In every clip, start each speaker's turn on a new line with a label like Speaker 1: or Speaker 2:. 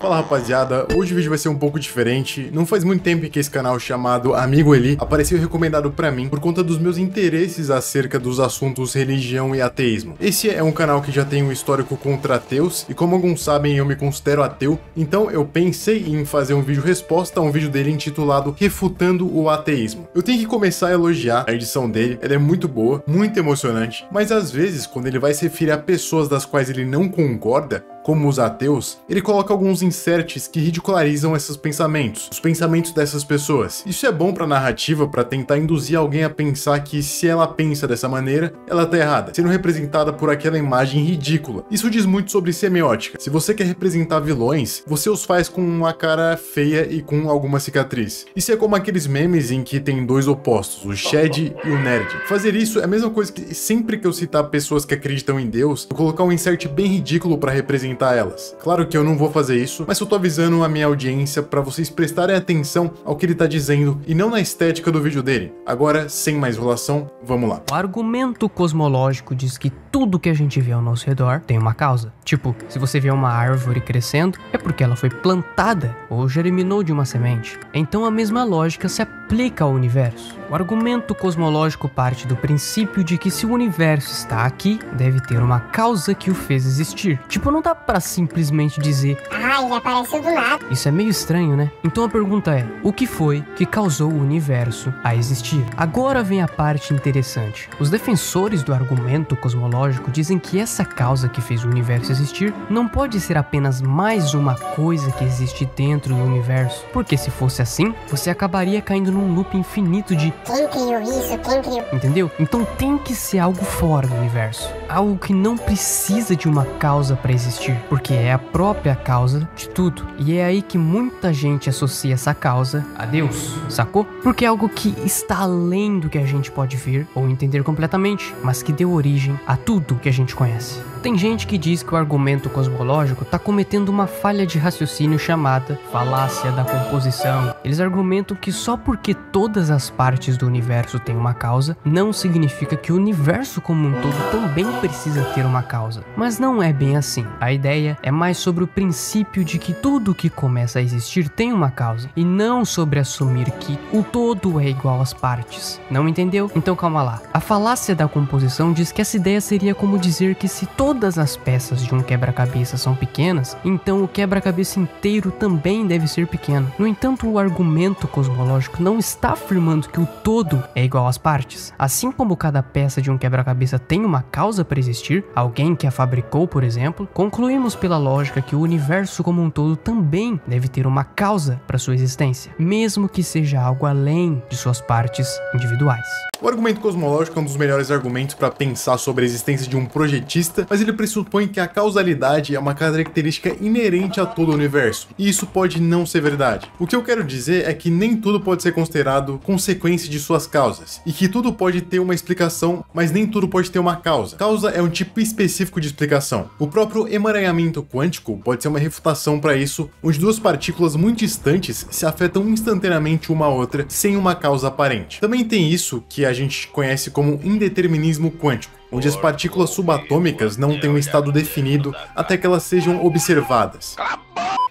Speaker 1: Fala rapaziada, hoje o vídeo vai ser um pouco diferente. Não faz muito tempo que esse canal chamado Amigo Eli apareceu recomendado pra mim por conta dos meus interesses acerca dos assuntos religião e ateísmo. Esse é um canal que já tem um histórico contra ateus e como alguns sabem eu me considero ateu, então eu pensei em fazer um vídeo resposta a um vídeo dele intitulado Refutando o Ateísmo. Eu tenho que começar a elogiar a edição dele, ela é muito boa, muito emocionante, mas às vezes quando ele vai se referir a pessoas das quais ele não concorda, como os ateus, ele coloca alguns inserts que ridicularizam esses pensamentos, os pensamentos dessas pessoas. Isso é bom pra narrativa, pra tentar induzir alguém a pensar que se ela pensa dessa maneira, ela tá errada, sendo representada por aquela imagem ridícula. Isso diz muito sobre semiótica. Se você quer representar vilões, você os faz com uma cara feia e com alguma cicatriz. Isso é como aqueles memes em que tem dois opostos, o Shed e o Nerd. Fazer isso é a mesma coisa que sempre que eu citar pessoas que acreditam em Deus, eu colocar um insert bem ridículo pra representar elas. Claro que eu não vou fazer isso, mas eu tô avisando a minha audiência pra vocês prestarem atenção ao que ele tá dizendo e não na estética do vídeo dele. Agora, sem mais enrolação, vamos lá.
Speaker 2: O argumento cosmológico diz que tudo que a gente vê ao nosso redor tem uma causa. Tipo, se você vê uma árvore crescendo, é porque ela foi plantada ou germinou de uma semente. Então a mesma lógica se aplica ao universo. O argumento cosmológico parte do princípio de que se o universo está aqui, deve ter uma causa que o fez existir. Tipo, não dá pra simplesmente dizer
Speaker 3: ele apareceu do nada.
Speaker 2: Isso é meio estranho, né? Então a pergunta é, o que foi que causou o universo a existir? Agora vem a parte interessante. Os defensores do argumento cosmológico dizem que essa causa que fez o universo existir não pode ser apenas mais uma coisa que existe dentro do universo, porque se fosse assim, você acabaria caindo num loop infinito de
Speaker 3: Quem criou isso? Quem criou?
Speaker 2: entendeu? Então tem que ser algo fora do universo, algo que não precisa de uma causa para existir, porque é a própria causa de tudo. E é aí que muita gente associa essa causa a Deus, sacou? Porque é algo que está além do que a gente pode ver ou entender completamente, mas que deu origem a tudo que a gente conhece. Tem gente que diz que o argumento cosmológico está cometendo uma falha de raciocínio chamada falácia da composição. Eles argumentam que só porque todas as partes do universo têm uma causa, não significa que o universo como um todo também precisa ter uma causa. Mas não é bem assim. A ideia é mais sobre o princípio de que tudo que começa a existir tem uma causa, e não sobre assumir que o todo é igual às partes. Não entendeu? Então calma lá. A falácia da composição diz que essa ideia seria como dizer que se todas as peças de um quebra-cabeça são pequenas, então o quebra-cabeça inteiro também deve ser pequeno. No entanto, o argumento cosmológico não está afirmando que o todo é igual às partes. Assim como cada peça de um quebra-cabeça tem uma causa para existir, alguém que a fabricou, por exemplo, concluímos pela lógica que o universo como um todo também deve ter uma causa para sua existência, mesmo que seja algo além de suas partes individuais.
Speaker 1: O argumento cosmológico é um dos melhores argumentos para pensar sobre a existência de um projetista, mas ele pressupõe que a causalidade é uma característica inerente a todo o universo, e isso pode não ser verdade. O que eu quero dizer é que nem tudo pode ser considerado consequência de suas causas, e que tudo pode ter uma explicação, mas nem tudo pode ter uma causa. Causa é um tipo específico de explicação. O próprio emaranhamento quântico pode ser uma refutação para isso, onde duas partículas muito distantes se afetam instantaneamente uma a outra, sem uma causa aparente. Também tem isso que a gente conhece como indeterminismo quântico, onde as partículas subatômicas não têm um estado definido até que elas sejam observadas.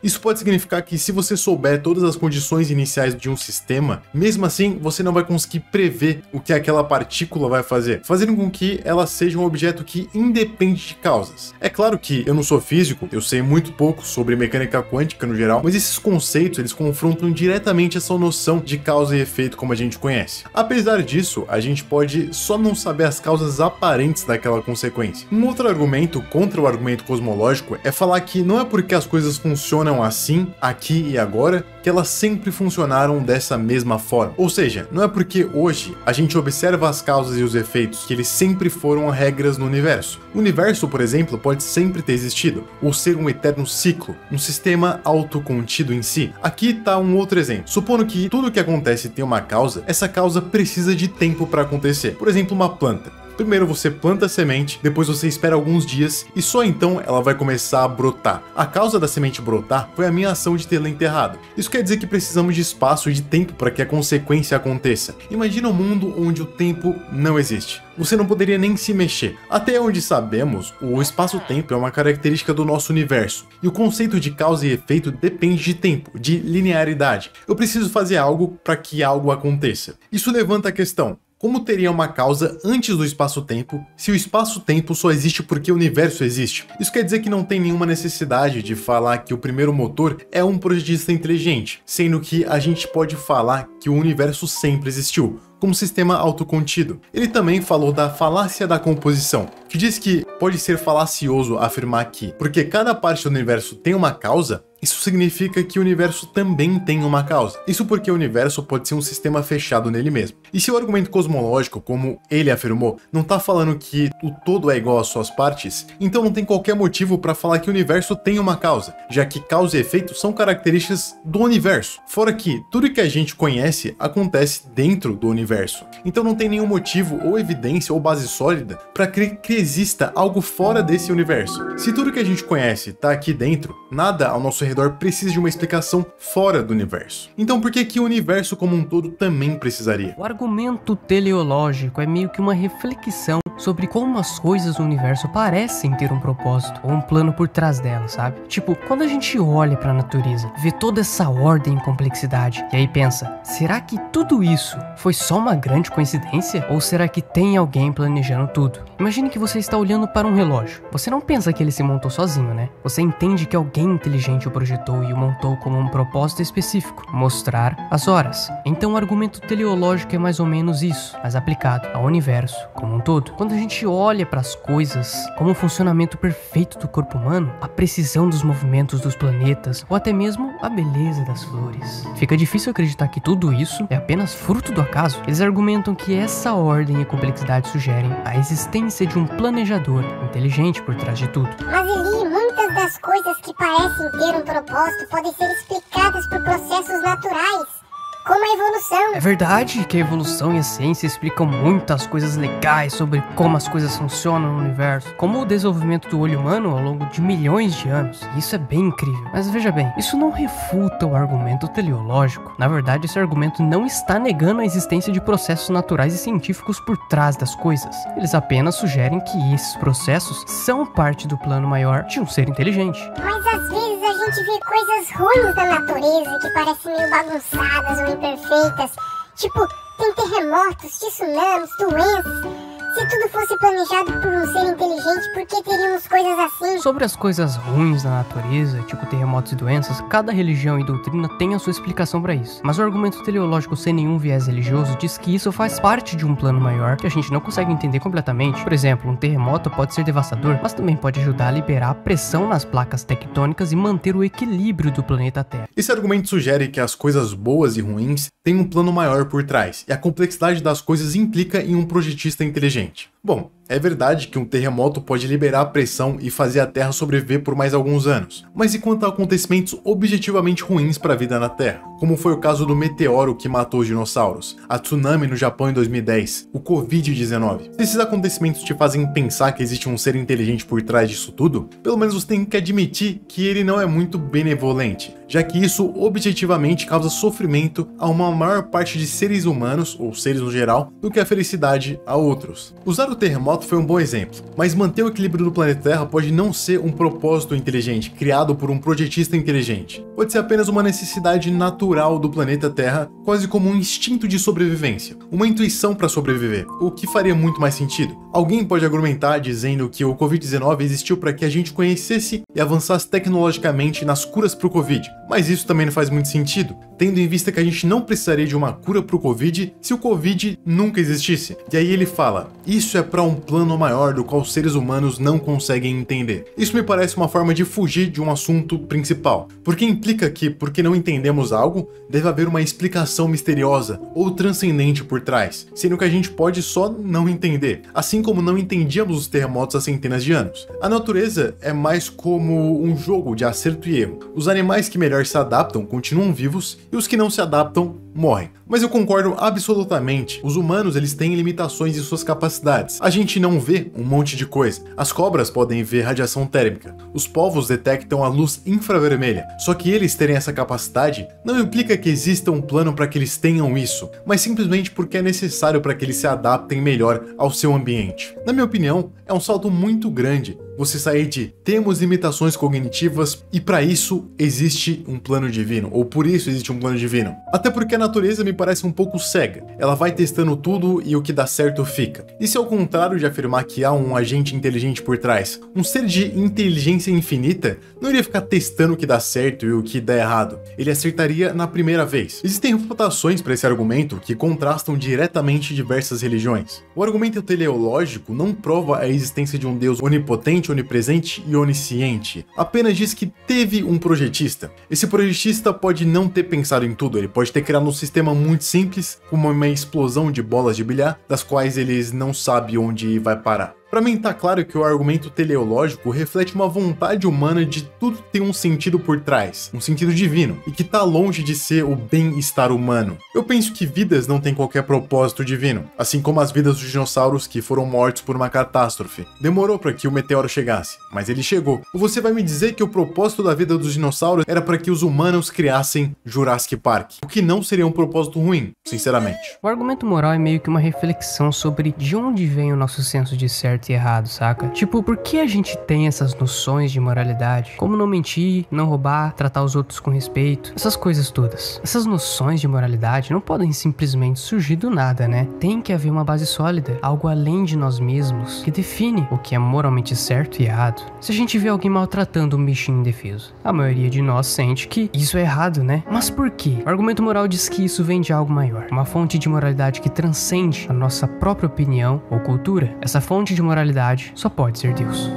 Speaker 1: Isso pode significar que se você souber todas as condições iniciais de um sistema, mesmo assim você não vai conseguir prever o que aquela partícula vai fazer, fazendo com que ela seja um objeto que independe de causas. É claro que eu não sou físico, eu sei muito pouco sobre mecânica quântica no geral, mas esses conceitos eles confrontam diretamente essa noção de causa e efeito como a gente conhece. Apesar disso, a gente pode só não saber as causas aparentes daquela consequência. Um outro argumento contra o argumento cosmológico é falar que não é porque as coisas funcionam assim, aqui e agora, que elas sempre funcionaram dessa mesma forma. Ou seja, não é porque hoje a gente observa as causas e os efeitos que eles sempre foram regras no universo. O universo, por exemplo, pode sempre ter existido, ou ser um eterno ciclo, um sistema autocontido em si. Aqui está um outro exemplo. Supondo que tudo que acontece tem uma causa, essa causa precisa de tempo para acontecer. Por exemplo, uma planta. Primeiro você planta a semente, depois você espera alguns dias e só então ela vai começar a brotar. A causa da semente brotar foi a minha ação de tê-la enterrado. Isso quer dizer que precisamos de espaço e de tempo para que a consequência aconteça. Imagina um mundo onde o tempo não existe. Você não poderia nem se mexer. Até onde sabemos, o espaço-tempo é uma característica do nosso universo, e o conceito de causa e efeito depende de tempo, de linearidade. Eu preciso fazer algo para que algo aconteça. Isso levanta a questão: como teria uma causa antes do espaço-tempo, se o espaço-tempo só existe porque o universo existe? Isso quer dizer que não tem nenhuma necessidade de falar que o primeiro motor é um projetista inteligente, sendo que a gente pode falar que o universo sempre existiu, como sistema autocontido. Ele também falou da falácia da composição, que diz que pode ser falacioso afirmar que, porque cada parte do universo tem uma causa, isso significa que o universo também tem uma causa. Isso porque o universo pode ser um sistema fechado nele mesmo. E se o argumento cosmológico, como ele afirmou, não está falando que o todo é igual às suas partes, então não tem qualquer motivo para falar que o universo tem uma causa, já que causa e efeito são características do universo. Fora que tudo que a gente conhece acontece dentro do universo. Então não tem nenhum motivo ou evidência ou base sólida para crer que exista algo fora desse universo. Se tudo que a gente conhece está aqui dentro, nada ao nosso redor precisa de uma explicação fora do universo. Então por que o universo como um todo também precisaria?
Speaker 2: O argumento teleológico é meio que uma reflexão sobre como as coisas no universo parecem ter um propósito ou um plano por trás delas, sabe? Tipo, quando a gente olha pra natureza, vê toda essa ordem e complexidade, e aí pensa, será que tudo isso foi só uma grande coincidência? Ou será que tem alguém planejando tudo? Imagine que você está olhando para um relógio. Você não pensa que ele se montou sozinho, né? Você entende que alguém inteligente o projetou e o montou como um propósito específico, mostrar as horas. Então o argumento teleológico é mais ou menos isso, mas aplicado ao universo como um todo. Quando a gente olha para as coisas, como o funcionamento perfeito do corpo humano, a precisão dos movimentos dos planetas, ou até mesmo a beleza das flores, fica difícil acreditar que tudo isso é apenas fruto do acaso. Eles argumentam que essa ordem e complexidade sugerem a existência de um planejador inteligente por trás de tudo.
Speaker 3: Mas Eli, muitas das coisas que parecem ter um propósito podem ser explicadas por processos naturais, como a evolução.
Speaker 2: É verdade que a evolução e a ciência explicam muitas coisas legais sobre como as coisas funcionam no universo, como o desenvolvimento do olho humano ao longo de milhões de anos. Isso é bem incrível. Mas veja bem, isso não refuta o argumento teleológico. Na verdade, esse argumento não está negando a existência de processos naturais e científicos por trás das coisas. Eles apenas sugerem que esses processos são parte do plano maior de um ser inteligente.
Speaker 3: Mas às vezes a gente vê coisas ruins da natureza que parecem meio bagunçadas ou imperfeitas. Tipo, tem terremotos, tsunamis, doenças. Se tudo fosse planejado por um ser inteligente, por que teríamos coisas assim?
Speaker 2: Sobre as coisas ruins da natureza, tipo terremotos e doenças, cada religião e doutrina tem a sua explicação para isso. Mas o argumento teleológico sem nenhum viés religioso diz que isso faz parte de um plano maior que a gente não consegue entender completamente. Por exemplo, um terremoto pode ser devastador, mas também pode ajudar a liberar a pressão nas placas tectônicas e manter o equilíbrio do planeta Terra.
Speaker 1: Esse argumento sugere que as coisas boas e ruins têm um plano maior por trás, e a complexidade das coisas implica em um projetista inteligente. Bom, é verdade que um terremoto pode liberar a pressão e fazer a Terra sobreviver por mais alguns anos. Mas e quanto a acontecimentos objetivamente ruins para a vida na Terra? Como foi o caso do meteoro que matou os dinossauros, a tsunami no Japão em 2010, o Covid-19. Se esses acontecimentos te fazem pensar que existe um ser inteligente por trás disso tudo, pelo menos você tem que admitir que ele não é muito benevolente, já que isso objetivamente causa sofrimento a uma maior parte de seres humanos, ou seres no geral, do que a felicidade a outros. Usar o terremoto foi um bom exemplo, mas manter o equilíbrio do planeta Terra pode não ser um propósito inteligente criado por um projetista inteligente. Pode ser apenas uma necessidade natural do planeta Terra, quase como um instinto de sobrevivência, uma intuição para sobreviver, o que faria muito mais sentido. Alguém pode argumentar dizendo que o Covid-19 existiu para que a gente conhecesse e avançasse tecnologicamente nas curas para o Covid, mas isso também não faz muito sentido, tendo em vista que a gente não precisaria de uma cura para o Covid se o Covid nunca existisse. E aí ele fala, isso é para um plano maior do qual os seres humanos não conseguem entender. Isso me parece uma forma de fugir de um assunto principal, porque implica que, porque não entendemos algo, deve haver uma explicação misteriosa ou transcendente por trás, sendo que a gente pode só não entender, assim como não entendíamos os terremotos há centenas de anos. A natureza é mais como um jogo de acerto e erro. Os animais que melhor se adaptam continuam vivos e os que não se adaptam morrem. Mas eu concordo absolutamente. Os humanos, eles têm limitações em suas capacidades. A gente não vê um monte de coisa. As cobras podem ver radiação térmica. Os povos detectam a luz infravermelha. Só que eles terem essa capacidade não implica que exista um plano para que eles tenham isso, mas simplesmente porque é necessário para que eles se adaptem melhor ao seu ambiente. Na minha opinião, é um salto muito grande você sair de temos limitações cognitivas e para isso existe um plano divino, ou por isso existe um plano divino. Até porque a natureza me parece um pouco cega. Ela vai testando tudo e o que dá certo fica. Isso é ao contrário de afirmar que há um agente inteligente por trás. Um ser de inteligência infinita não iria ficar testando o que dá certo e o que dá errado. Ele acertaria na primeira vez. Existem refutações para esse argumento que contrastam diretamente diversas religiões. O argumento teleológico não prova a existência de um Deus onipotente, onipresente e onisciente. Apenas diz que teve um projetista. Esse projetista pode não ter pensado em tudo, ele pode ter criado um sistema muito simples, como uma explosão de bolas de bilhar, das quais eles não sabem onde vai parar. Para mim tá claro que o argumento teleológico reflete uma vontade humana de tudo ter um sentido por trás, um sentido divino, e que tá longe de ser o bem-estar humano. Eu penso que vidas não têm qualquer propósito divino, assim como as vidas dos dinossauros que foram mortos por uma catástrofe. Demorou para que o meteoro chegasse, mas ele chegou. Ou você vai me dizer que o propósito da vida dos dinossauros era para que os humanos criassem Jurassic Park, o que não seria um propósito ruim, sinceramente.
Speaker 2: O argumento moral é meio que uma reflexão sobre de onde vem o nosso senso de certo e errado, saca? Tipo, por que a gente tem essas noções de moralidade? Como não mentir, não roubar, tratar os outros com respeito, essas coisas todas. Essas noções de moralidade não podem simplesmente surgir do nada, né? Tem que haver uma base sólida, algo além de nós mesmos, que define o que é moralmente certo e errado. Se a gente vê alguém maltratando um bichinho indefeso, a maioria de nós sente que isso é errado, né? Mas por quê? O argumento moral diz que isso vem de algo maior, uma fonte de moralidade que transcende a nossa própria opinião ou cultura. Essa fonte de moralidade só pode ser Deus.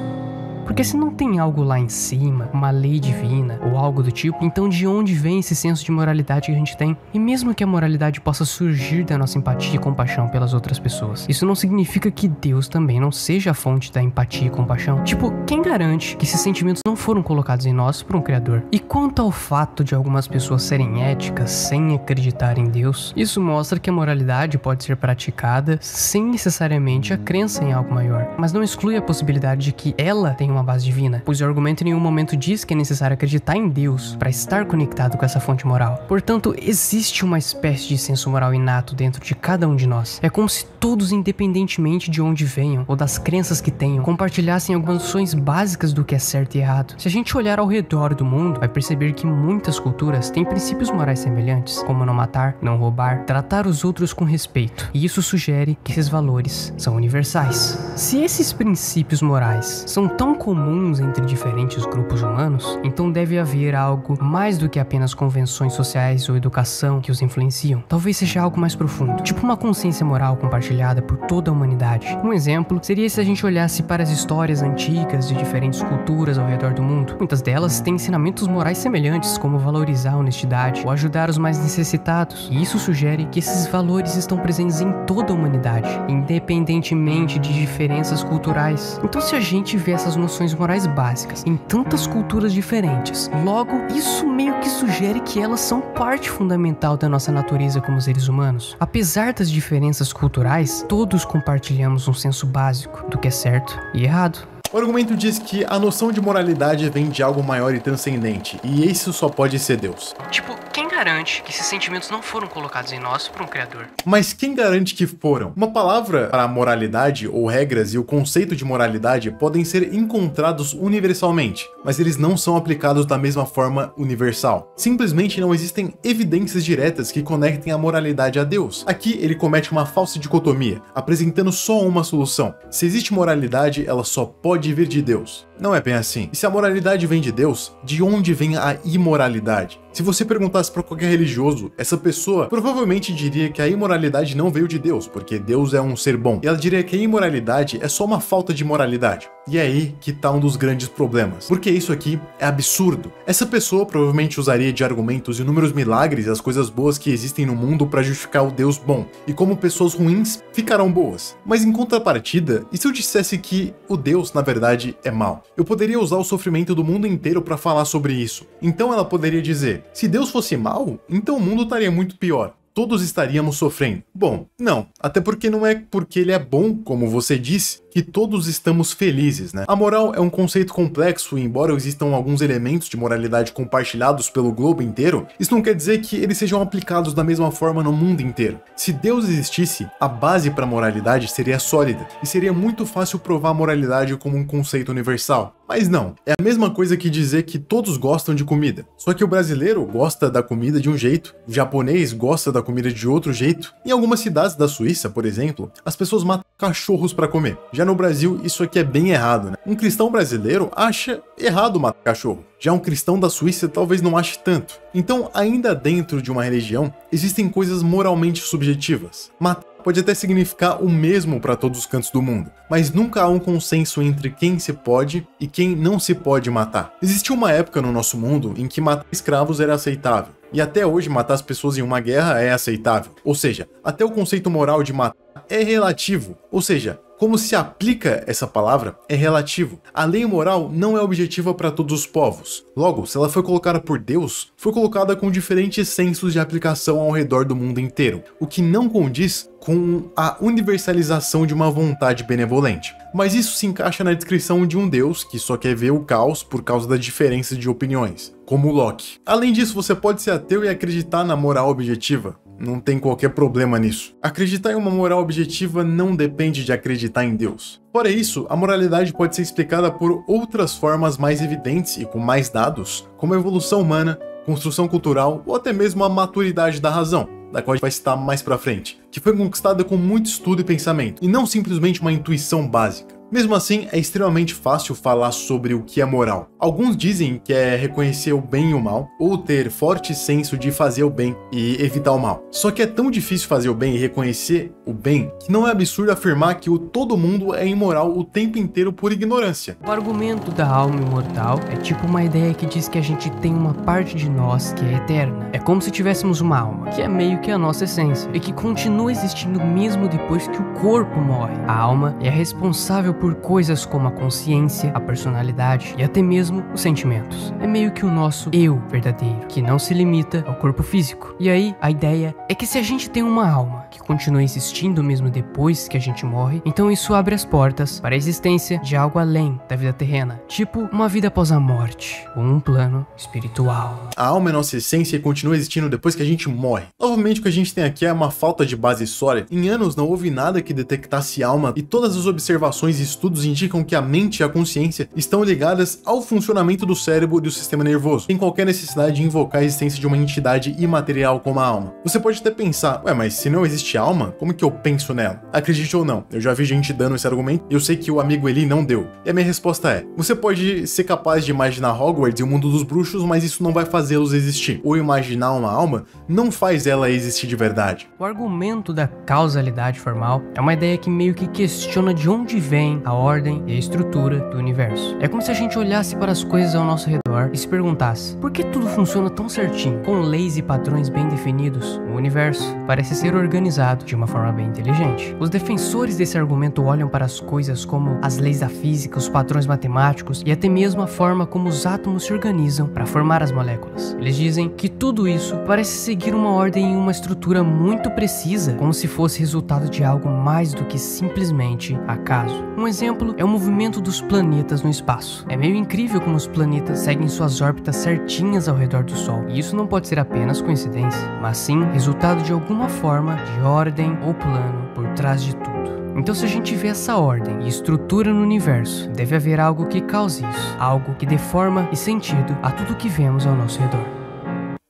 Speaker 2: Porque se não tem algo lá em cima, uma lei divina ou algo do tipo, então de onde vem esse senso de moralidade que a gente tem? E mesmo que a moralidade possa surgir da nossa empatia e compaixão pelas outras pessoas, isso não significa que Deus também não seja a fonte da empatia e compaixão. Tipo, quem garante que esses sentimentos não foram colocados em nós por um Criador? E quanto ao fato de algumas pessoas serem éticas sem acreditar em Deus, isso mostra que a moralidade pode ser praticada sem necessariamente a crença em algo maior, mas não exclui a possibilidade de que ela tenha uma base divina, pois o argumento em nenhum momento diz que é necessário acreditar em Deus para estar conectado com essa fonte moral. Portanto, existe uma espécie de senso moral inato dentro de cada um de nós. É como se todos, independentemente de onde venham ou das crenças que tenham, compartilhassem algumas noções básicas do que é certo e errado. Se a gente olhar ao redor do mundo, vai perceber que muitas culturas têm princípios morais semelhantes, como não matar, não roubar, tratar os outros com respeito. E isso sugere que esses valores são universais. Se esses princípios morais são tão comuns entre diferentes grupos humanos, então deve haver algo mais do que apenas convenções sociais ou educação que os influenciam. Talvez seja algo mais profundo, tipo uma consciência moral compartilhada por toda a humanidade. Um exemplo seria se a gente olhasse para as histórias antigas de diferentes culturas ao redor do mundo. Muitas delas têm ensinamentos morais semelhantes, como valorizar a honestidade ou ajudar os mais necessitados. E isso sugere que esses valores estão presentes em toda a humanidade, independentemente de diferenças culturais. Então, se a gente vê essas noções morais básicas em tantas culturas diferentes, logo isso meio que sugere que elas são parte fundamental da nossa natureza como seres humanos. Apesar das diferenças culturais, todos compartilhamos um senso básico do que é certo e errado.
Speaker 1: O argumento diz que a noção de moralidade vem de algo maior e transcendente, e isso só pode ser Deus.
Speaker 2: Tipo, quem garante que esses sentimentos não foram colocados em nós por um Criador?
Speaker 1: Mas quem garante que foram? Uma palavra para moralidade ou regras e o conceito de moralidade podem ser encontrados universalmente, mas eles não são aplicados da mesma forma universal. Simplesmente não existem evidências diretas que conectem a moralidade a Deus. Aqui ele comete uma falsa dicotomia, apresentando só uma solução. Se existe moralidade, ela só pode vir de Deus. Não é bem assim. E se a moralidade vem de Deus, de onde vem a imoralidade? Se você perguntasse para qualquer religioso, essa pessoa provavelmente diria que a imoralidade não veio de Deus, porque Deus é um ser bom. E ela diria que a imoralidade é só uma falta de moralidade. E é aí que tá um dos grandes problemas. Porque isso aqui é absurdo. Essa pessoa provavelmente usaria de argumentos e inúmeros milagres e as coisas boas que existem no mundo para justificar o Deus bom. E como pessoas ruins ficarão boas. Mas em contrapartida, e se eu dissesse que o Deus, na verdade, é mau? Eu poderia usar o sofrimento do mundo inteiro para falar sobre isso. Então ela poderia dizer, se Deus fosse mau, então o mundo estaria muito pior. todos estaríamos sofrendo. Bom, não, até porque não é porque ele é bom, como você disse, que todos estamos felizes, né? A moral é um conceito complexo e embora existam alguns elementos de moralidade compartilhados pelo globo inteiro, isso não quer dizer que eles sejam aplicados da mesma forma no mundo inteiro. Se Deus existisse, a base para a moralidade seria sólida e seria muito fácil provar a moralidade como um conceito universal. Mas não, é a mesma coisa que dizer que todos gostam de comida. Só que o brasileiro gosta da comida de um jeito, o japonês gosta da comida de outro jeito. Em algumas cidades da Suíça, por exemplo, as pessoas matam cachorros para comer. Já no Brasil, isso aqui é bem errado, né? Um cristão brasileiro acha errado matar cachorro. Já um cristão da Suíça talvez não ache tanto. Então, ainda dentro de uma religião, existem coisas moralmente subjetivas. Matar pode até significar o mesmo para todos os cantos do mundo, mas nunca há um consenso entre quem se pode e quem não se pode matar. Existiu uma época no nosso mundo em que matar escravos era aceitável, e até hoje matar as pessoas em uma guerra é aceitável. Ou seja, até o conceito moral de matar é relativo, ou seja, como se aplica essa palavra é relativo. A lei moral não é objetiva para todos os povos. Logo, se ela foi colocada por Deus, foi colocada com diferentes sensos de aplicação ao redor do mundo inteiro, o que não condiz com a universalização de uma vontade benevolente. Mas isso se encaixa na descrição de um Deus que só quer ver o caos por causa da diferença de opiniões, como Locke. Além disso, você pode ser ateu e acreditar na moral objetiva. Não tem qualquer problema nisso. Acreditar em uma moral objetiva não depende de acreditar em Deus. Fora isso, a moralidade pode ser explicada por outras formas mais evidentes e com mais dados, como a evolução humana, construção cultural ou até mesmo a maturidade da razão, da qual a gente vai citar mais pra frente, que foi conquistada com muito estudo e pensamento, e não simplesmente uma intuição básica. Mesmo assim, é extremamente fácil falar sobre o que é moral. Alguns dizem que é reconhecer o bem e o mal, ou ter forte senso de fazer o bem e evitar o mal. Só que é tão difícil fazer o bem e reconhecer o bem, que não é absurdo afirmar que todo mundo é imoral o tempo inteiro por ignorância.
Speaker 2: O argumento da alma imortal é tipo uma ideia que diz que a gente tem uma parte de nós que é eterna. É como se tivéssemos uma alma, que é meio que a nossa essência, e que continua existindo mesmo depois que o corpo morre. A alma é responsável por coisas como a consciência, a personalidade e até mesmo os sentimentos. É meio que o nosso eu verdadeiro, que não se limita ao corpo físico. E aí, a ideia é que se a gente tem uma alma que continua existindo mesmo depois que a gente morre, então isso abre as portas para a existência de algo além da vida terrena, tipo uma vida após a morte, ou um plano espiritual.
Speaker 1: A alma é nossa essência e continua existindo depois que a gente morre. Novamente, o que a gente tem aqui é uma falta de base sólida. Em anos não houve nada que detectasse alma e todas as observações e estudos indicam que a mente e a consciência estão ligadas ao funcionamento do cérebro e do sistema nervoso, sem qualquer necessidade de invocar a existência de uma entidade imaterial como a alma. Você pode até pensar, ué, mas se não existe alma, como que eu penso nela? Acredite ou não, eu já vi gente dando esse argumento e eu sei que o amigo Eli não deu. E a minha resposta é, você pode ser capaz de imaginar Hogwarts e o mundo dos bruxos, mas isso não vai fazê-los existir. Ou imaginar uma alma não faz ela existir de verdade.
Speaker 2: O argumento da causalidade formal é uma ideia que meio que questiona de onde vem a ordem e a estrutura do universo. É como se a gente olhasse para as coisas ao nosso redor e se perguntasse, por que tudo funciona tão certinho? Com leis e padrões bem definidos, o universo parece ser organizado de uma forma bem inteligente. Os defensores desse argumento olham para as coisas como as leis da física, os padrões matemáticos e até mesmo a forma como os átomos se organizam para formar as moléculas. Eles dizem que tudo isso parece seguir uma ordem e uma estrutura muito precisa, como se fosse resultado de algo mais do que simplesmente acaso. Um exemplo é o movimento dos planetas no espaço. É meio incrível como os planetas seguem suas órbitas certinhas ao redor do Sol. E isso não pode ser apenas coincidência, mas sim resultado de alguma forma de ordem ou plano por trás de tudo. Então, se a gente vê essa ordem e estrutura no universo, deve haver algo que cause isso, algo que dê forma e sentido a tudo que vemos ao nosso redor.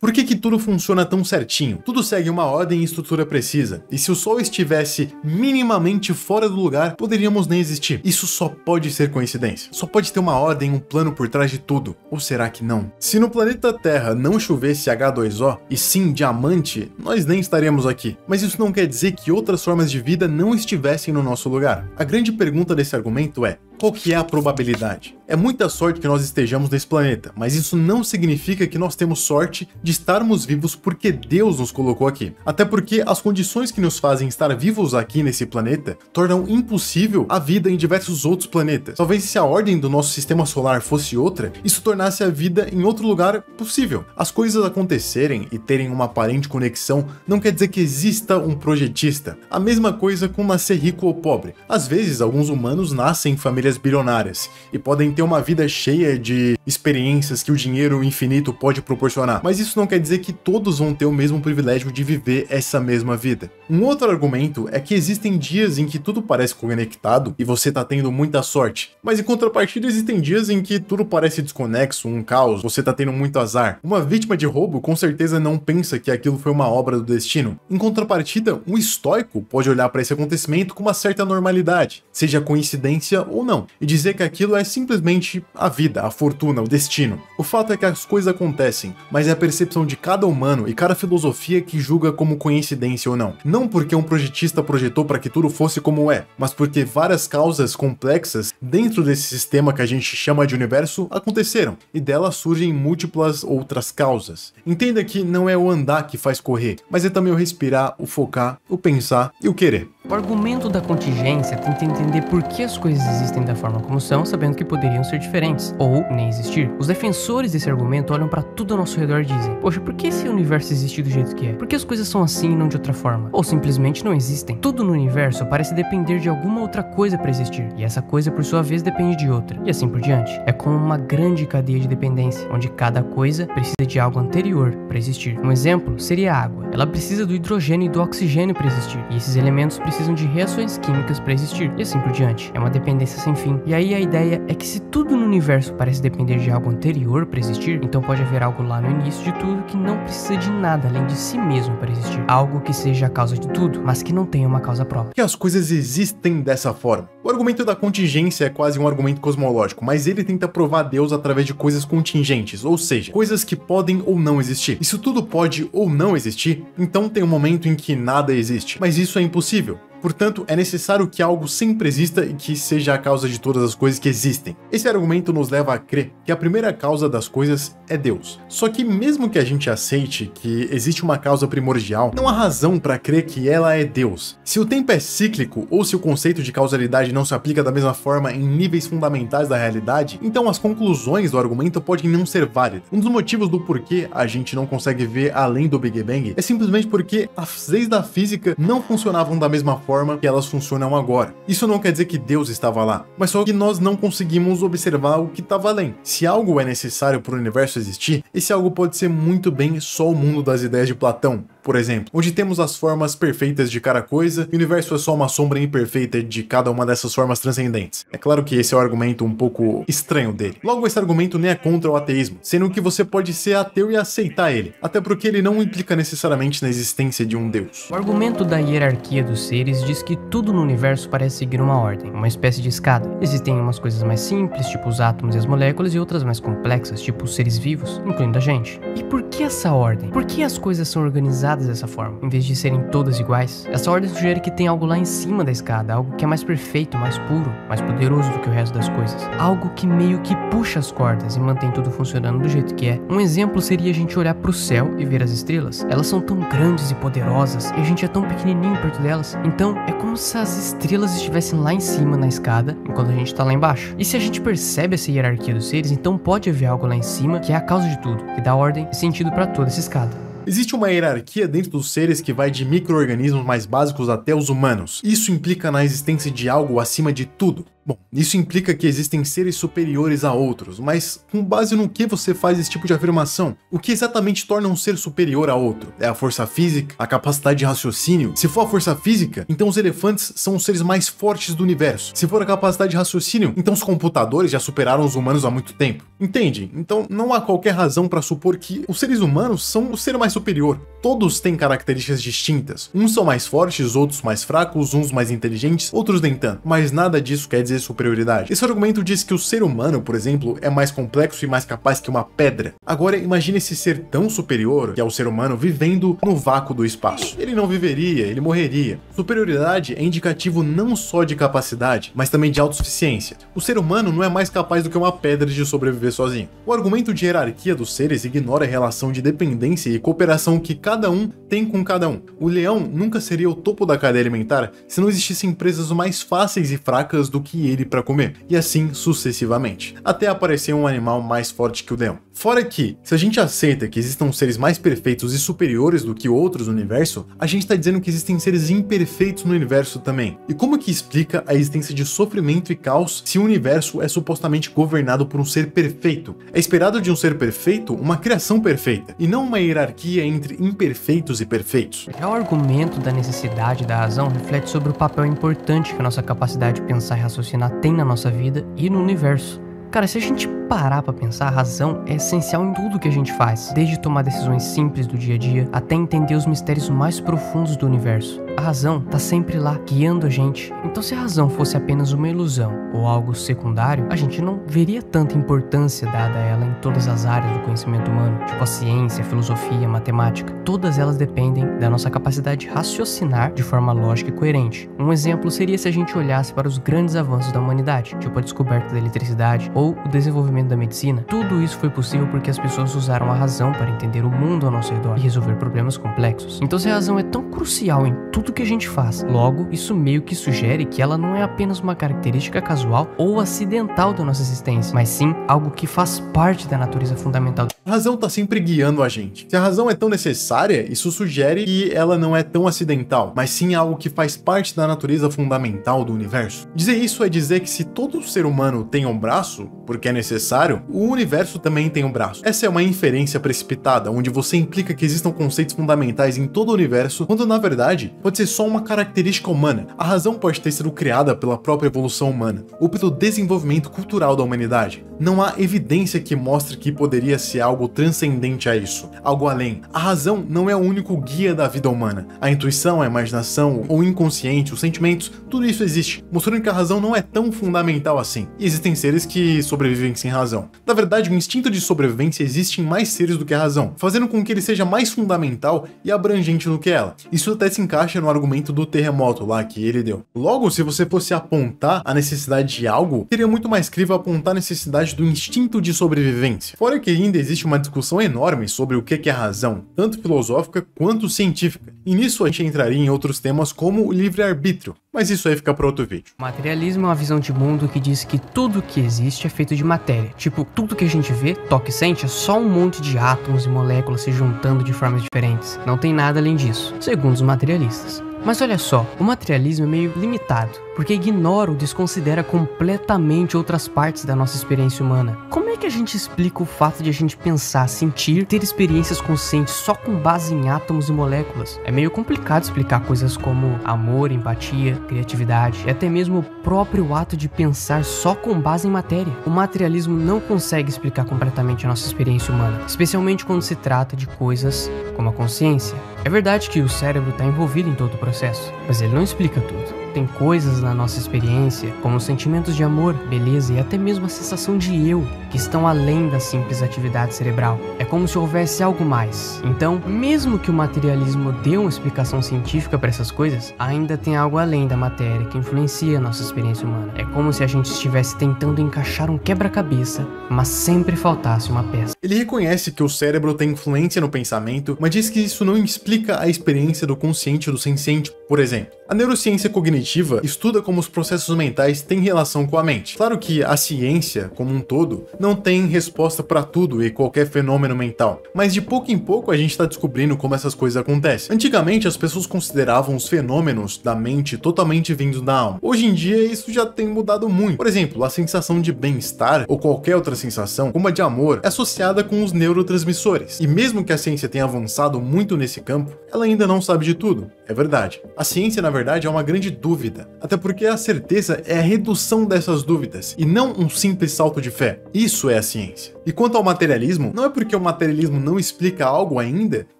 Speaker 1: Por que tudo funciona tão certinho? Tudo segue uma ordem e estrutura precisa. E se o Sol estivesse minimamente fora do lugar, poderíamos nem existir. Isso só pode ser coincidência. Só pode ter uma ordem, um plano por trás de tudo. Ou será que não? Se no planeta Terra não chovesse H2O, e sim diamante, nós nem estaríamos aqui. Mas isso não quer dizer que outras formas de vida não estivessem no nosso lugar. A grande pergunta desse argumento é, Qual que é a probabilidade? É muita sorte que nós estejamos nesse planeta, mas isso não significa que nós temos sorte de estarmos vivos porque Deus nos colocou aqui. Até porque as condições que nos fazem estar vivos aqui nesse planeta tornam impossível a vida em diversos outros planetas. Talvez se a ordem do nosso sistema solar fosse outra, isso tornasse a vida em outro lugar possível. As coisas acontecerem e terem uma aparente conexão não quer dizer que exista um projetista. A mesma coisa com nascer rico ou pobre. Às vezes, alguns humanos nascem em famílias bilionárias e podem ter uma vida cheia de experiências que o dinheiro infinito pode proporcionar, mas isso não quer dizer que todos vão ter o mesmo privilégio de viver essa mesma vida. Um outro argumento é que existem dias em que tudo parece conectado e você tá tendo muita sorte, mas em contrapartida existem dias em que tudo parece desconexo, um caos, você tá tendo muito azar. Uma vítima de roubo com certeza não pensa que aquilo foi uma obra do destino. Em contrapartida, um estoico pode olhar para esse acontecimento com uma certa normalidade, seja coincidência ou não, e dizer que aquilo é simplesmente a vida, a fortuna, o destino. O fato é que as coisas acontecem, mas é a percepção de cada humano e cada filosofia que julga como coincidência ou não. Não porque um projetista projetou para que tudo fosse como é, mas porque várias causas complexas dentro desse sistema que a gente chama de universo aconteceram, e delas surgem múltiplas outras causas. Entenda que não é o andar que faz correr, mas é também o respirar, o focar, o pensar e o querer.
Speaker 2: O argumento da contingência tenta entender por que as coisas existem da forma como são, sabendo que poderiam ser diferentes, ou nem existir. Os defensores desse argumento olham para tudo ao nosso redor e dizem: poxa, por que esse universo existe do jeito que é? Por que as coisas são assim e não de outra forma? Ou simplesmente não existem? Tudo no universo parece depender de alguma outra coisa para existir, e essa coisa por sua vez depende de outra, e assim por diante. É como uma grande cadeia de dependência, onde cada coisa precisa de algo anterior para existir. Um exemplo seria a água. Ela precisa do hidrogênio e do oxigênio para existir, e esses elementos precisam de reações químicas para existir, e assim por diante. É uma dependência sem fim. E aí a ideia é que se tudo no universo parece depender de algo anterior para existir, então pode haver algo lá no início de tudo que não precisa de nada além de si mesmo para existir. Algo que seja a causa de tudo, mas que não tenha uma causa própria.
Speaker 1: Que as coisas existem dessa forma. O argumento da contingência é quase um argumento cosmológico, mas ele tenta provar Deus através de coisas contingentes, ou seja, coisas que podem ou não existir. E se tudo pode ou não existir, então tem um momento em que nada existe. Mas isso é impossível. Portanto, é necessário que algo sempre exista e que seja a causa de todas as coisas que existem. Esse argumento nos leva a crer que a primeira causa das coisas é Deus. Só que mesmo que a gente aceite que existe uma causa primordial, não há razão para crer que ela é Deus. Se o tempo é cíclico ou se o conceito de causalidade não se aplica da mesma forma em níveis fundamentais da realidade, então as conclusões do argumento podem não ser válidas. Um dos motivos do porquê a gente não consegue ver além do Big Bang é simplesmente porque as leis da física não funcionavam da mesma forma que elas funcionam agora. Isso não quer dizer que Deus estava lá, mas só que nós não conseguimos observar o que estava além. Se algo é necessário para o universo existir, esse algo pode ser muito bem só o mundo das ideias de Platão, por exemplo, onde temos as formas perfeitas de cada coisa e o universo é só uma sombra imperfeita de cada uma dessas formas transcendentes. É claro que esse é o argumento um pouco estranho dele. Logo, esse argumento nem é contra o ateísmo, sendo que você pode ser ateu e aceitar ele, até porque ele não implica necessariamente na existência de um Deus.
Speaker 2: O argumento da hierarquia dos seres diz que tudo no universo parece seguir uma ordem, uma espécie de escada. Existem umas coisas mais simples, tipo os átomos e as moléculas, e outras mais complexas, tipo os seres vivos, incluindo a gente. E por que essa ordem? Por que as coisas são organizadas dessa forma, em vez de serem todas iguais? Essa ordem sugere que tem algo lá em cima da escada, algo que é mais perfeito, mais puro, mais poderoso do que o resto das coisas. Algo que meio que puxa as cordas e mantém tudo funcionando do jeito que é. Um exemplo seria a gente olhar pro céu e ver as estrelas. Elas são tão grandes e poderosas, e a gente é tão pequenininho perto delas. Então, é como se as estrelas estivessem lá em cima na escada, enquanto a gente tá lá embaixo. E se a gente percebe essa hierarquia dos seres, então pode haver algo lá em cima que é a causa de tudo, que dá ordem e sentido para toda essa escada.
Speaker 1: Existe uma hierarquia dentro dos seres que vai de micro-organismos mais básicos até os humanos. Isso implica na existência de algo acima de tudo. Bom, isso implica que existem seres superiores a outros, mas com base no que você faz esse tipo de afirmação? O que exatamente torna um ser superior a outro? É a força física? A capacidade de raciocínio? Se for a força física, então os elefantes são os seres mais fortes do universo. Se for a capacidade de raciocínio, então os computadores já superaram os humanos há muito tempo. Entende? Então não há qualquer razão para supor que os seres humanos são o ser mais superior. Todos têm características distintas. Uns são mais fortes, outros mais fracos, uns mais inteligentes, outros nem tanto. Mas nada disso quer dizer superioridade. Esse argumento diz que o ser humano, por exemplo, é mais complexo e mais capaz que uma pedra. Agora imagine esse ser tão superior, que é o ser humano, vivendo no vácuo do espaço. Ele não viveria, ele morreria. Superioridade é indicativo não só de capacidade, mas também de autossuficiência. O ser humano não é mais capaz do que uma pedra de sobreviver sozinho. O argumento de hierarquia dos seres ignora a relação de dependência e cooperação que cada um tem com cada um. O leão nunca seria o topo da cadeia alimentar se não existissem presas mais fáceis e fracas do que ele para comer, e assim sucessivamente, até aparecer um animal mais forte que o leão. Fora que, se a gente aceita que existam seres mais perfeitos e superiores do que outros no universo, a gente está dizendo que existem seres imperfeitos no universo também. E como que explica a existência de sofrimento e caos se o universo é supostamente governado por um ser perfeito? É esperado de um ser perfeito uma criação perfeita, e não uma hierarquia entre imperfeitos e perfeitos.
Speaker 2: O argumento da necessidade da razão reflete sobre o papel importante que a nossa capacidade de pensar e raciocinar tem na nossa vida e no universo. Cara, se a gente parar pra pensar, a razão é essencial em tudo que a gente faz, desde tomar decisões simples do dia a dia até entender os mistérios mais profundos do universo. A razão tá sempre lá, guiando a gente. Então, se a razão fosse apenas uma ilusão ou algo secundário, a gente não veria tanta importância dada a ela em todas as áreas do conhecimento humano, tipo a ciência, a filosofia, a matemática. Todas elas dependem da nossa capacidade de raciocinar de forma lógica e coerente. Um exemplo seria se a gente olhasse para os grandes avanços da humanidade, tipo a descoberta da eletricidade ou o desenvolvimento da medicina. Tudo isso foi possível porque as pessoas usaram a razão para entender o mundo ao nosso redor e resolver problemas complexos. Então, se a razão é tão crucial em tudo que a gente faz, logo, isso meio que sugere que ela não é apenas uma característica casual ou acidental da nossa existência, mas sim algo que faz parte da natureza fundamental.
Speaker 1: A razão tá sempre guiando a gente. Se a razão é tão necessária, isso sugere que ela não é tão acidental, mas sim algo que faz parte da natureza fundamental do universo. Dizer isso é dizer que se todo ser humano tem um braço, porque é necessário, o universo também tem um braço. Essa é uma inferência precipitada, onde você implica que existam conceitos fundamentais em todo o universo, quando na verdade pode ser só uma característica humana. A razão pode ter sido criada pela própria evolução humana, ou pelo desenvolvimento cultural da humanidade. Não há evidência que mostre que poderia ser algo transcendente a isso, algo além. A razão não é o único guia da vida humana. A intuição, a imaginação, o inconsciente, os sentimentos, tudo isso existe, mostrando que a razão não é tão fundamental assim. E existem seres que sobrevivem sem razão. Na verdade, o instinto de sobrevivência existe em mais seres do que a razão, fazendo com que ele seja mais fundamental e abrangente do que ela. Isso até se encaixa no argumento do terremoto lá que ele deu. Logo, se você fosse apontar a necessidade de algo, seria muito mais crível apontar a necessidade do instinto de sobrevivência. Fora que ainda existe uma discussão enorme sobre o que é razão, tanto filosófica quanto científica. E nisso a gente entraria em outros temas como o livre-arbítrio, mas isso aí fica para outro vídeo.
Speaker 2: O materialismo é uma visão de mundo que diz que tudo que existe é feito de matéria. Tipo, tudo que a gente vê, toca e sente é só um monte de átomos e moléculas se juntando de formas diferentes. Não tem nada além disso, segundo os materialistas. Mas olha só, o materialismo é meio limitado, porque ignora ou desconsidera completamente outras partes da nossa experiência humana. Como é que a gente explica o fato de a gente pensar, sentir, ter experiências conscientes só com base em átomos e moléculas? É meio complicado explicar coisas como amor, empatia, criatividade e até mesmo o próprio ato de pensar só com base em matéria. O materialismo não consegue explicar completamente a nossa experiência humana, especialmente quando se trata de coisas como a consciência. É verdade que o cérebro está envolvido em todo o processo, mas ele não explica tudo. Tem coisas na nossa experiência, como os sentimentos de amor, beleza e até mesmo a sensação de eu, que estão além da simples atividade cerebral. É como se houvesse algo mais. Então, mesmo que o materialismo dê uma explicação científica para essas coisas, ainda tem algo além da matéria que influencia a nossa experiência humana. É como se a gente estivesse tentando encaixar um quebra-cabeça, mas sempre faltasse uma peça.
Speaker 1: Ele reconhece que o cérebro tem influência no pensamento, mas diz que isso não explica a experiência do consciente e do senciente, por exemplo. A neurociência cognitiva estuda como os processos mentais têm relação com a mente. Claro que a ciência, como um todo, não tem resposta para tudo e qualquer fenômeno mental, mas de pouco em pouco a gente está descobrindo como essas coisas acontecem. Antigamente as pessoas consideravam os fenômenos da mente totalmente vindos da alma. Hoje em dia isso já tem mudado muito. Por exemplo, a sensação de bem-estar ou qualquer outra sensação, como a de amor, é associada com os neurotransmissores. E mesmo que a ciência tenha avançado muito nesse campo, ela ainda não sabe de tudo. É verdade. A ciência, na verdade, é uma grande dúvida, até porque a certeza é a redução dessas dúvidas e não um simples salto de fé. Isso é a ciência. E quanto ao materialismo, não é porque o materialismo não explica algo ainda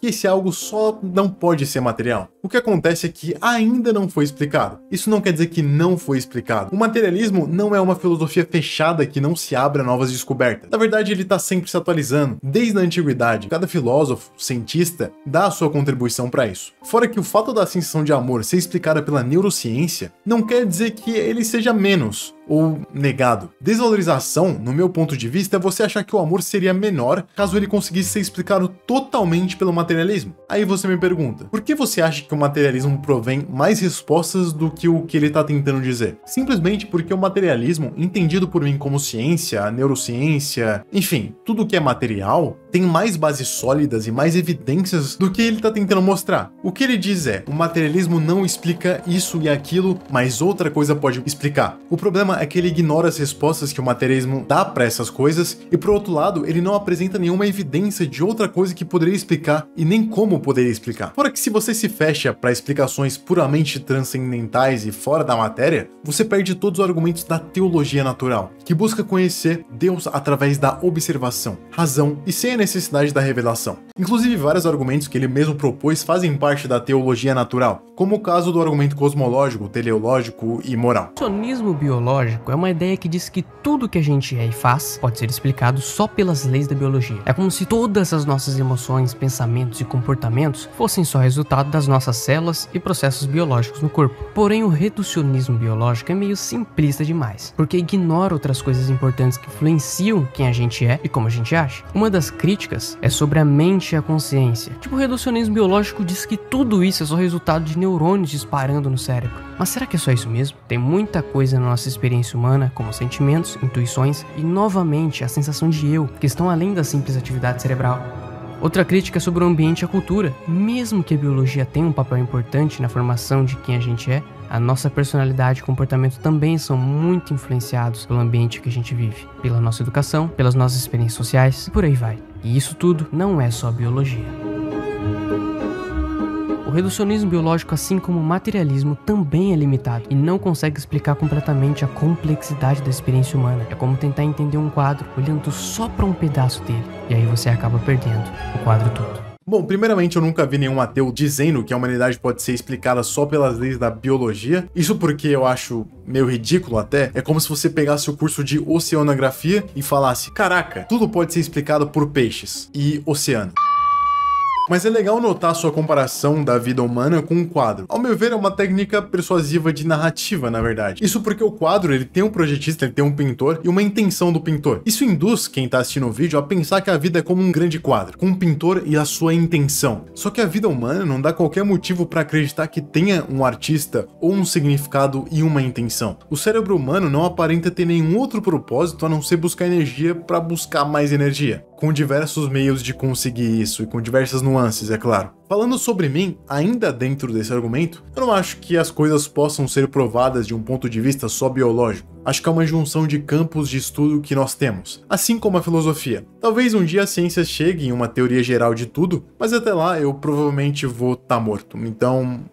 Speaker 1: que esse algo só não pode ser material. O que acontece é que ainda não foi explicado. Isso não quer dizer que não foi explicado. O materialismo não é uma filosofia fechada que não se abre a novas descobertas. Na verdade, ele está sempre se atualizando. Desde a antiguidade, cada filósofo, cientista, dá a sua contribuição para isso. Fora que o fato da sensação de amor ser explicada pela neurociência não quer dizer que ele seja menos ou negado. Desvalorização, no meu ponto de vista, é você achar que o amor seria menor caso ele conseguisse ser explicado totalmente pelo materialismo. Aí você me pergunta, por que você acha que o materialismo provém mais respostas do que o que ele está tentando dizer? Simplesmente porque o materialismo, entendido por mim como ciência, a neurociência, enfim, tudo que é material, tem mais bases sólidas e mais evidências do que ele está tentando mostrar. O que ele diz é, o materialismo não explica isso e aquilo, mas outra coisa pode explicar. O problema é que ele ignora as respostas que o materialismo dá para essas coisas e, por outro lado, ele não apresenta nenhuma evidência de outra coisa que poderia explicar e nem como poderia explicar. Fora que se você se fecha para explicações puramente transcendentais e fora da matéria, você perde todos os argumentos da teologia natural, que busca conhecer Deus através da observação, razão e sem a necessidade da revelação. Inclusive, vários argumentos que ele mesmo propôs fazem parte da teologia natural, como o caso do argumento cosmológico, teleológico e moral.
Speaker 2: O evolucionismo biológico é uma ideia que diz que tudo que a gente é e faz pode ser explicado só pelas leis da biologia. É como se todas as nossas emoções, pensamentos e comportamentos fossem só resultado das nossas células e processos biológicos no corpo. Porém, o reducionismo biológico é meio simplista demais, porque ignora outras coisas importantes que influenciam quem a gente é e como a gente age. Uma das críticas é sobre a mente e a consciência. Tipo, o reducionismo biológico diz que tudo isso é só resultado de neurônios disparando no cérebro. Mas será que é só isso mesmo? Tem muita coisa na nossa experiência humana, como sentimentos, intuições e, novamente, a sensação de eu, que estão além da simples atividade cerebral. Outra crítica é sobre o ambiente e a cultura. Mesmo que a biologia tenha um papel importante na formação de quem a gente é, a nossa personalidade e comportamento também são muito influenciados pelo ambiente que a gente vive, pela nossa educação, pelas nossas experiências sociais e por aí vai. E isso tudo não é só biologia. O reducionismo biológico, assim como o materialismo, também é limitado e não consegue explicar completamente a complexidade da experiência humana. É como tentar entender um quadro olhando só para um pedaço dele, e aí você acaba perdendo o quadro todo.
Speaker 1: Bom, primeiramente eu nunca vi nenhum ateu dizendo que a humanidade pode ser explicada só pelas leis da biologia. Isso porque eu acho meio ridículo até. É como se você pegasse o curso de oceanografia e falasse, caraca, tudo pode ser explicado por peixes e oceano. Mas é legal notar sua comparação da vida humana com um quadro. Ao meu ver, é uma técnica persuasiva de narrativa, na verdade. Isso porque o quadro, ele tem um projetista, ele tem um pintor e uma intenção do pintor. Isso induz quem tá assistindo o vídeo a pensar que a vida é como um grande quadro, com um pintor e a sua intenção. Só que a vida humana não dá qualquer motivo para acreditar que tenha um artista ou um significado e uma intenção. O cérebro humano não aparenta ter nenhum outro propósito a não ser buscar energia para buscar mais energia, com diversos meios de conseguir isso e com diversas nuances, é claro. Falando sobre mim, ainda dentro desse argumento, eu não acho que as coisas possam ser provadas de um ponto de vista só biológico. Acho que é uma junção de campos de estudo que nós temos, assim como a filosofia. Talvez um dia a ciência chegue em uma teoria geral de tudo, mas até lá eu provavelmente vou estar morto, então...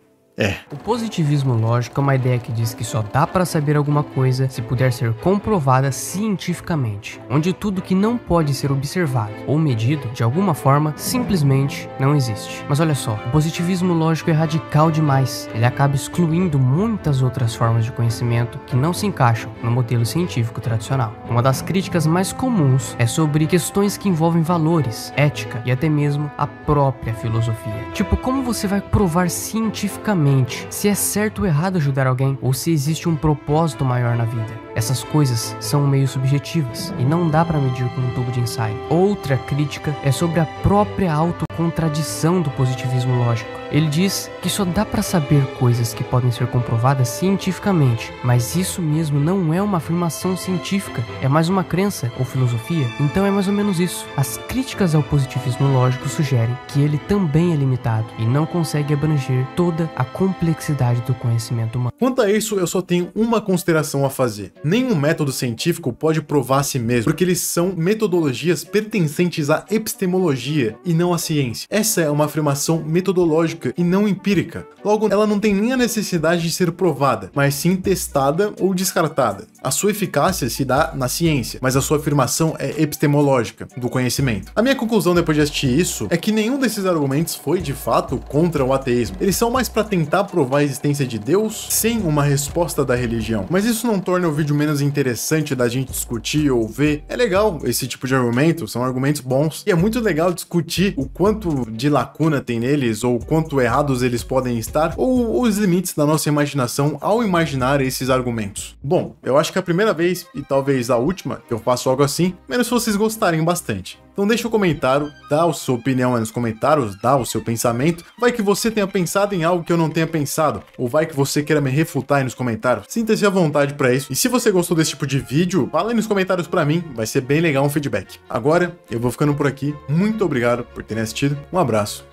Speaker 1: O
Speaker 2: positivismo lógico é uma ideia que diz que só dá para saber alguma coisa se puder ser comprovada cientificamente, onde tudo que não pode ser observado ou medido de alguma forma simplesmente não existe. Mas olha só, o positivismo lógico é radical demais. Ele acaba excluindo muitas outras formas de conhecimento que não se encaixam no modelo científico tradicional. Uma das críticas mais comuns é sobre questões que envolvem valores, ética e até mesmo a própria filosofia. Tipo, como você vai provar cientificamente se é certo ou errado ajudar alguém, ou se existe um propósito maior na vida. Essas coisas são meio subjetivas e não dá para medir com um tubo de ensaio. Outra crítica é sobre a própria autocontradição do positivismo lógico. Ele diz que só dá para saber coisas que podem ser comprovadas cientificamente, mas isso mesmo não é uma afirmação científica, é mais uma crença ou filosofia. Então é mais ou menos isso. As críticas ao positivismo lógico sugerem que ele também é limitado e não consegue abranger toda a complexidade do conhecimento humano.
Speaker 1: Quanto a isso, eu só tenho uma consideração a fazer. Nenhum método científico pode provar a si mesmo, porque eles são metodologias pertencentes à epistemologia e não à ciência. Essa é uma afirmação metodológica e não empírica. Logo, ela não tem nem a necessidade de ser provada, mas sim testada ou descartada. A sua eficácia se dá na ciência, mas a sua afirmação é epistemológica, do conhecimento. A minha conclusão depois de assistir isso é que nenhum desses argumentos foi de fato contra o ateísmo. Eles são mais para tentar provar a existência de Deus sem uma resposta da religião. Mas isso não torna o vídeo menos interessante da gente discutir ou ver. É legal esse tipo de argumento, são argumentos bons. E é muito legal discutir o quanto de lacuna tem neles, ou quanto errados eles podem estar, ou os limites da nossa imaginação ao imaginar esses argumentos. Bom, eu acho que é a primeira vez, e talvez a última, que eu faço algo assim, menos se vocês gostarem bastante. Então deixa um comentário, dá a sua opinião aí nos comentários, dá o seu pensamento. Vai que você tenha pensado em algo que eu não tenha pensado, ou vai que você queira me refutar aí nos comentários. Sinta-se à vontade para isso. E se você gostou desse tipo de vídeo, fala aí nos comentários para mim, vai ser bem legal um feedback. Agora, eu vou ficando por aqui. Muito obrigado por terem assistido, um abraço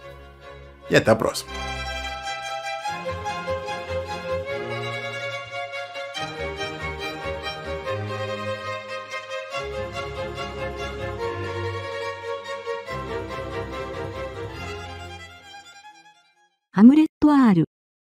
Speaker 1: e até a próxima.
Speaker 4: ハムレット R